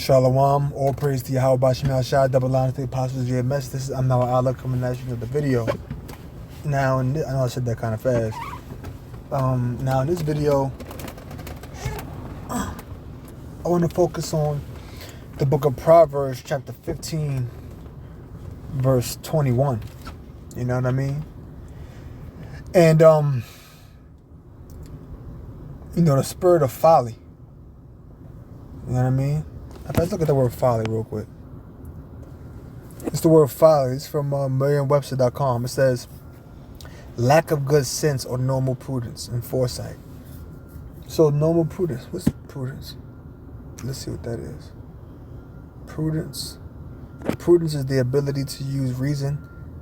Shalom, all praise to Yahweh Bashim Al-Shah, double line to the apostles of JMS. This is I'm now Allah coming at you with the video. Now, I know I said that kind of fast. Now in this video, I want to focus on the book of Proverbs, chapter 15, verse 21. You know what I mean? And, the spirit of folly. You know what I mean? Let's look at the word folly real quick. It's the word folly. It's from Merriam-Webster.com. It says, lack of good sense or normal prudence and foresight. So normal prudence. What's prudence? Let's see what that is. Prudence. Prudence is the ability to use reason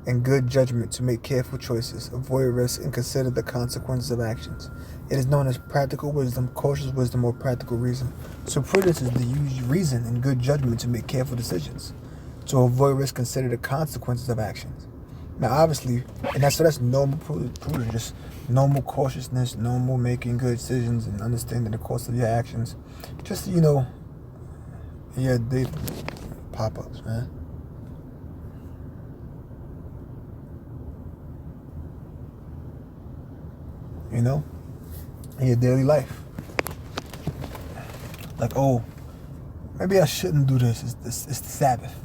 and good judgment to make careful choices, avoid risks, and consider the consequences of actions. It is known as practical wisdom, cautious wisdom, or practical reason. So prudence is to use reason and good judgment to make careful decisions, to avoid risk, consider the consequences of actions. Now, obviously, that's normal prudence, just normal cautiousness, normal making good decisions, and understanding the cost of your actions. Just yeah, they pop-ups, man. In your daily life. Like, oh, maybe I shouldn't do this. It's the Sabbath.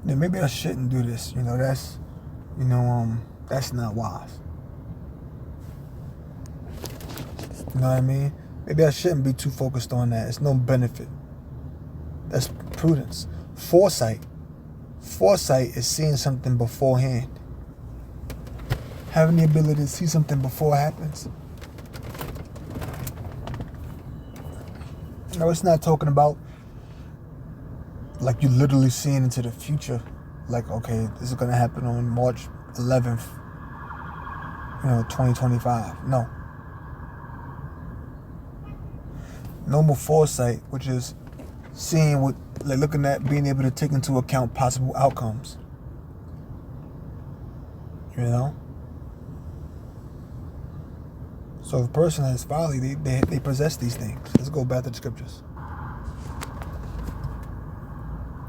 Yeah, maybe I shouldn't do this. That's not wise. You know what I mean? Maybe I shouldn't be too focused on that. It's no benefit. That's prudence. Foresight. Foresight is seeing something beforehand. Having the ability to see something before it happens. It's not talking about like you literally seeing into the future. Like, okay, this is going to happen on March 11th, 2025. No. Normal foresight, which is seeing looking at being able to take into account possible outcomes. So if a person has folly, they possess these things. Let's go back to the scriptures.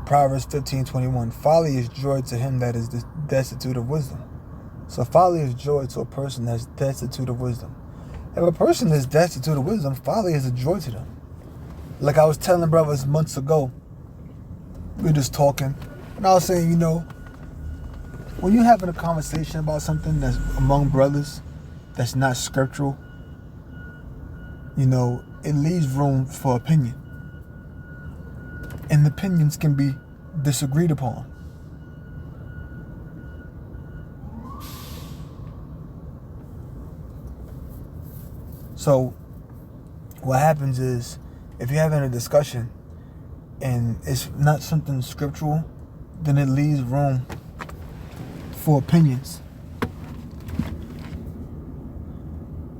Proverbs 15:21. Folly is joy to him that is destitute of wisdom. So folly is joy to a person that's destitute of wisdom. If a person is destitute of wisdom, folly is a joy to them. Like I was telling brothers months ago, we were just talking, and I was saying, when you're having a conversation about something that's among brothers that's not scriptural, it leaves room for opinion. And opinions can be disagreed upon. So what happens is, if you're having a discussion and it's not something scriptural, then it leaves room for opinions,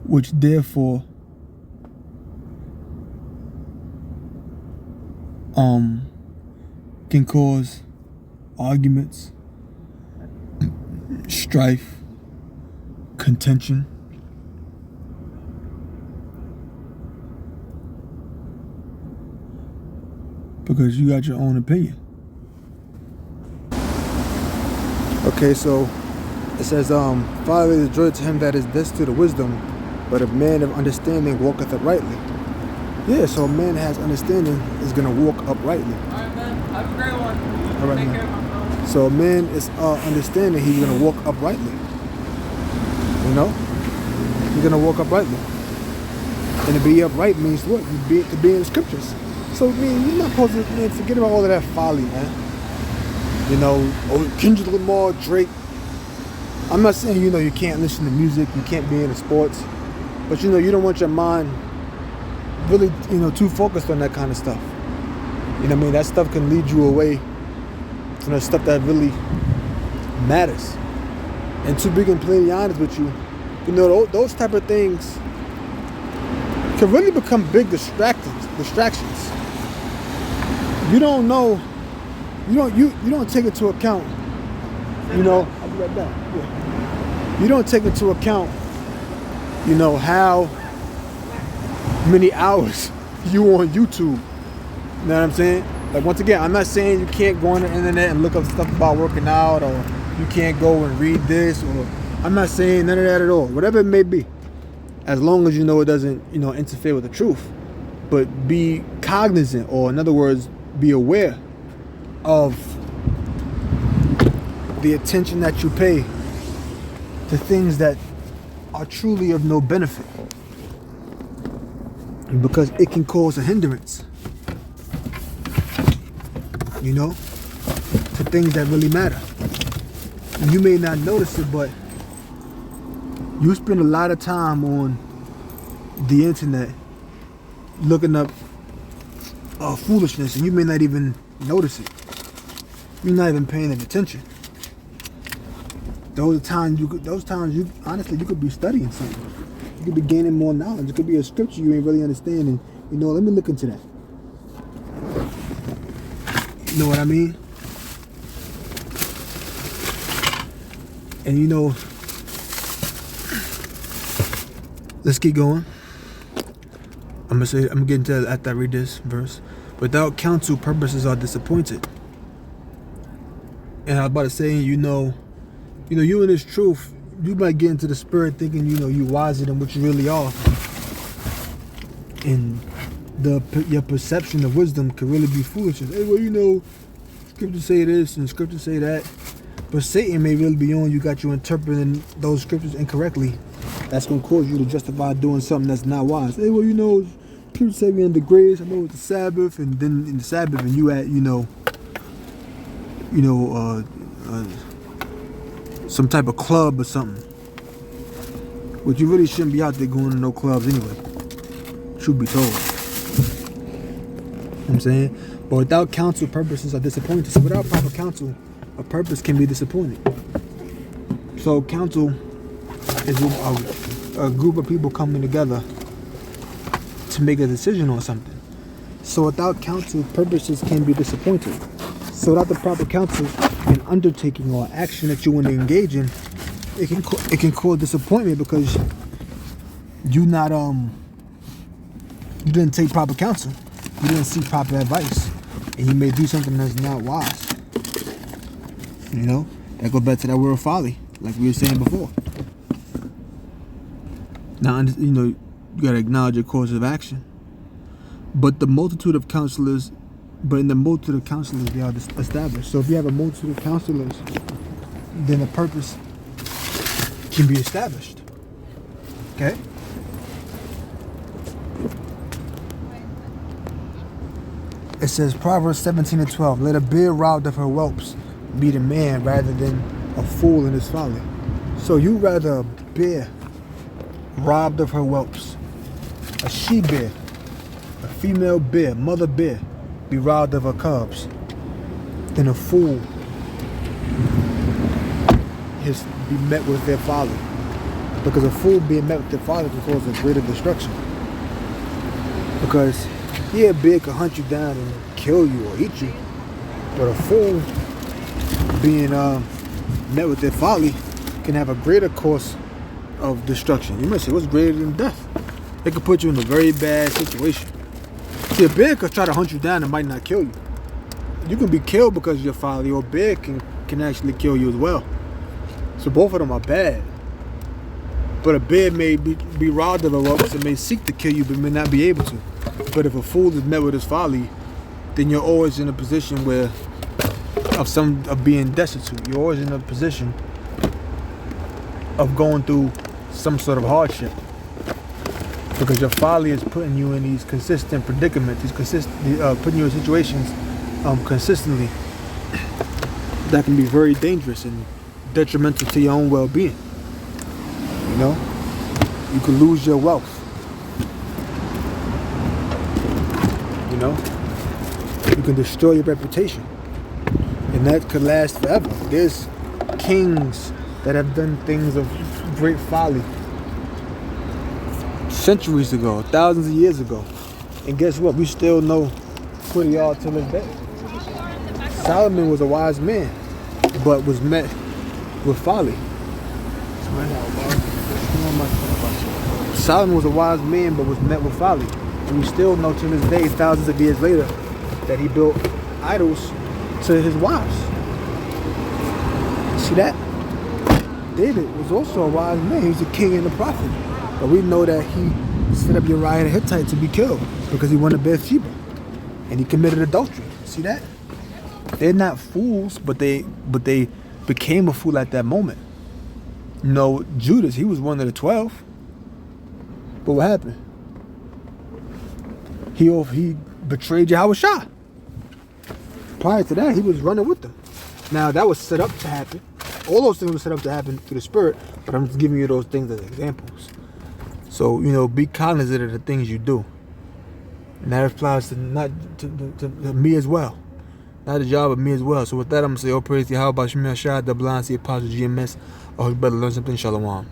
which therefore can cause arguments, strife, contention. Because you got your own opinion. Okay, so it says, folly is joy to him that is destitute of wisdom, but a man of understanding walketh uprightly. Yeah, so a man that has understanding is going to walk uprightly. Alright, man. Have a great one. All right, Take care, my bro. So a man is understanding he's going to walk uprightly. He's going to walk uprightly. And to be upright means what? To be in the scriptures. So, you're not supposed to, forget about all of that folly, man. Kendrick Lamar, Drake. I'm not saying, you can't listen to music, you can't be into sports. But, you don't want your mind really, too focused on that kind of stuff. That stuff can lead you away from the stuff that really matters. And to be completely honest with you, those type of things can really become big distractions. You don't know, you don't take into account, I'll be right back. Yeah. You don't take into account, how many hours you on YouTube You know what I'm saying? Like, once again, I'm not saying you can't go on the internet and look up stuff about working out, or you can't go and read this, or I'm not saying none of that at all. Whatever it may be, as long as you know it doesn't, interfere with the truth. But be cognizant, or in other words, be aware of the attention that you pay to things that are truly of no benefit, because it can cause a hindrance, to things that really matter. And you may not notice it, but you spend a lot of time on the internet looking up foolishness, and you may not even notice it. You're not even paying attention. Those times you honestly, you could be studying something. You could be gaining more knowledge. It could be a scripture you ain't really understanding. Let me look into that. You know what I mean? And let's keep going. I'm gonna get into it after I read this verse. Without counsel, purposes are disappointed. And I was about to say, you in this truth, you might get into the spirit thinking, you wiser than what you really are. And your perception of wisdom could really be foolishness. Hey, scriptures say this and scriptures say that. But Satan may really be on you, got you interpreting those scriptures incorrectly. That's going to cause you to justify doing something that's not wise. Hey, scriptures say we in the grace. I know it's the Sabbath, and then in the Sabbath, and you at, some type of club or something. Which you really shouldn't be out there going to no clubs anyway. Truth be told. You know what I'm saying? But without counsel, purposes are disappointed. So without proper counsel, a purpose can be disappointed. So counsel is a group of people coming together to make a decision on something. So without counsel, purposes can be disappointed. So without the proper counsel, an undertaking or action that you want to engage in, it can cause disappointment because you didn't take proper counsel, you didn't seek proper advice, and you may do something that's not wise. That goes back to that word folly, like we were saying before. Now, you gotta acknowledge your course of action. But in the multitude of counselors, they are established. So if you have a multitude of counselors, then a purpose can be established. Okay? It says, Proverbs 17:12, let a bear robbed of her whelps be the man rather than a fool in his folly. So you rather a bear robbed of her whelps, a she bear, a female bear, mother bear, be robbed of her cubs, than a fool be met with their folly. Because a fool being met with their folly can cause a greater destruction. Because a bear can hunt you down and kill you or eat you, but a fool being met with their folly can have a greater course of destruction. You might say, what's greater than death? It could put you in a very bad situation. See, a bear could try to hunt you down and might not kill you. You can be killed because of your folly, or a bear can actually kill you as well. So both of them are bad. But a bear may be robbed of a whelps and may seek to kill you, but may not be able to. But if a fool is met with his folly, then you're always in a position of being destitute. You're always in a position of going through some sort of hardship, because your folly is putting you in these consistent predicaments, putting you in situations consistently that can be very dangerous and detrimental to your own well-being. You could lose your wealth. You can destroy your reputation, and that could last forever. There's kings that have done things of great folly centuries ago, thousands of years ago, and guess what? We still know who they are till this day. Solomon was a wise man, but was met with folly. Solomon was a wise man, but was met with folly. And we still know to this day, thousands of years later, that he built idols to his wives. See that? David was also a wise man. He was a king and a prophet. But we know that he set up Uriah the Hittite to be killed because he wanted Bathsheba. And he committed adultery. See that? They're not fools, but they became a fool at that moment. You know, Judas, he was one of the 12. But what happened? He betrayed Yahushua. Prior to that, he was running with them. Now, that was set up to happen. All those things were set up to happen through the Spirit, but I'm just giving you those things as examples. So, you know, be cognizant of the things you do. And that applies to me as well. Not the job, but me as well. So with that, I'm going to say, all praise to Yahweh, Bashim Yashad, the blind, the apostle, GMS. I hope you better learn something. Shalom.